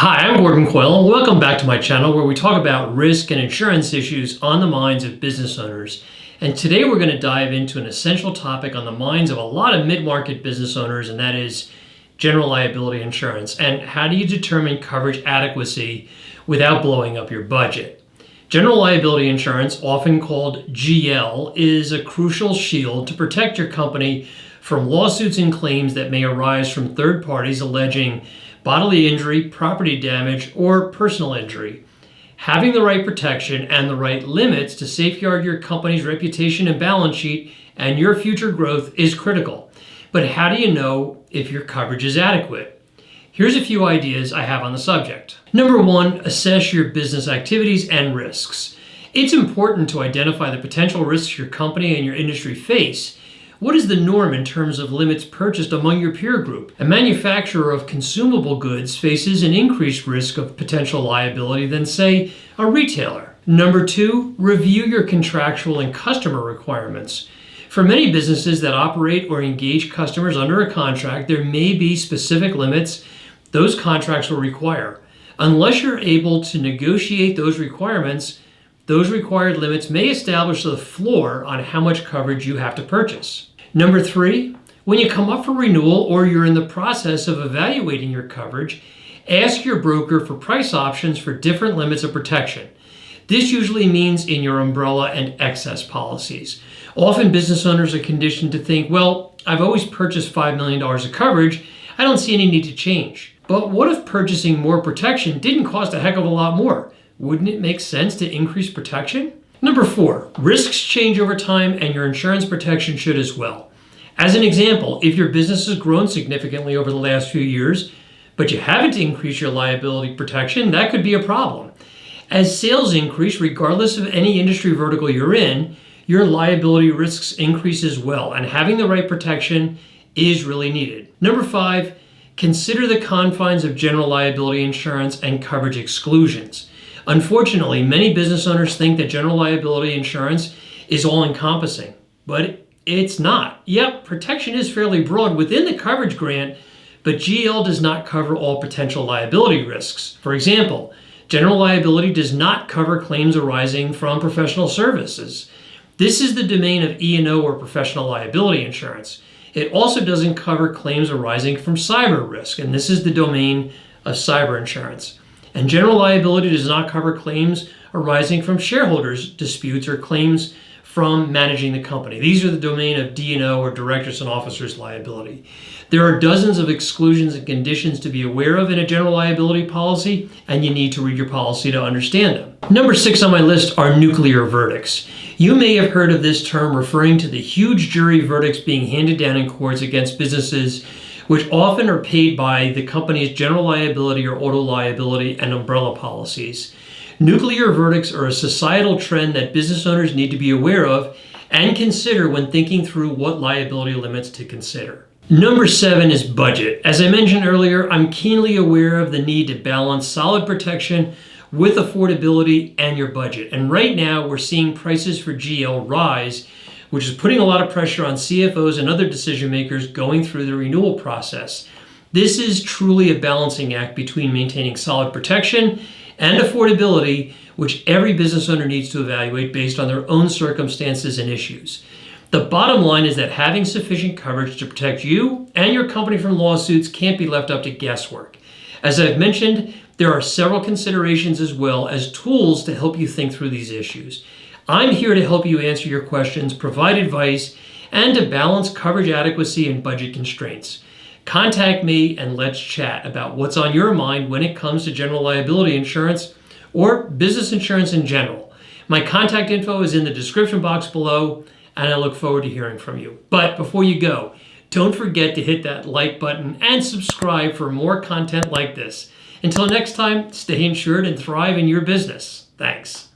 Hi, I'm Gordon Coyle, and welcome back to my channel where we talk about risk and insurance issues on the minds of business owners. And today we're going to dive into an essential topic on the minds of a lot of mid-market business owners, and that is general liability insurance. And how do you determine coverage adequacy without blowing up your budget? General liability insurance, often called GL, is a crucial shield to protect your company from lawsuits and claims that may arise from third parties alleging bodily injury, property damage, or personal injury. Having the right protection and the right limits to safeguard your company's reputation and balance sheet and your future growth is critical. But how do you know if your coverage is adequate? Here's a few ideas I have on the subject. Number one, assess your business activities and risks. It's important to identify the potential risks your company and your industry face. What is the norm in terms of limits purchased among your peer group? A manufacturer of consumable goods faces an increased risk of potential liability than, say, a retailer. Number two, review your contractual and customer requirements. For many businesses that operate or engage customers under a contract, there may be specific limits those contracts will require. Unless you're able to negotiate those requirements, those required limits may establish the floor on how much coverage you have to purchase. Number three, when you come up for renewal or you're in the process of evaluating your coverage, ask your broker for price options for different limits of protection. This usually means in your umbrella and excess policies. Often business owners are conditioned to think, well, I've always purchased $5 million of coverage. I don't see any need to change. But what if purchasing more protection didn't cost a heck of a lot more? Wouldn't it make sense to increase protection? Number four, risks change over time and your insurance protection should as well. As an example, if your business has grown significantly over the last few years, but you haven't increased your liability protection, that could be a problem. As sales increase, regardless of any industry vertical you're in, your liability risks increase as well, and having the right protection is really needed. Number five, consider the confines of general liability insurance and coverage exclusions. Unfortunately, many business owners think that general liability insurance is all-encompassing, but it's not. Yep, protection is fairly broad within the coverage grant, but GL does not cover all potential liability risks. For example, general liability does not cover claims arising from professional services. This is the domain of E&O or professional liability insurance. It also doesn't cover claims arising from cyber risk, and this is the domain of cyber insurance. And general liability does not cover claims arising from shareholders' disputes or claims from managing the company. These are the domain of D&O or directors and officers liability. There are dozens of exclusions and conditions to be aware of in a general liability policy, and you need to read your policy to understand them. Number six on my list are nuclear verdicts. You may have heard of this term referring to the huge jury verdicts being handed down in courts against businesses which often are paid by the company's general liability or auto liability and umbrella policies. Nuclear verdicts are a societal trend that business owners need to be aware of and consider when thinking through what liability limits to consider. Number seven is budget. As I mentioned earlier, I'm keenly aware of the need to balance solid protection with affordability and your budget. And right now we're seeing prices for GL rise, which is putting a lot of pressure on CFOs and other decision makers going through the renewal process. This is truly a balancing act between maintaining solid protection and affordability, which every business owner needs to evaluate based on their own circumstances and issues. The bottom line is that having sufficient coverage to protect you and your company from lawsuits can't be left up to guesswork. As I've mentioned, there are several considerations as well as tools to help you think through these issues. I'm here to help you answer your questions, provide advice, and to balance coverage adequacy and budget constraints. Contact me and let's chat about what's on your mind when it comes to general liability insurance or business insurance in general. My contact info is in the description box below, and I look forward to hearing from you. But before you go, don't forget to hit that like button and subscribe for more content like this. Until next time, stay insured and thrive in your business. Thanks.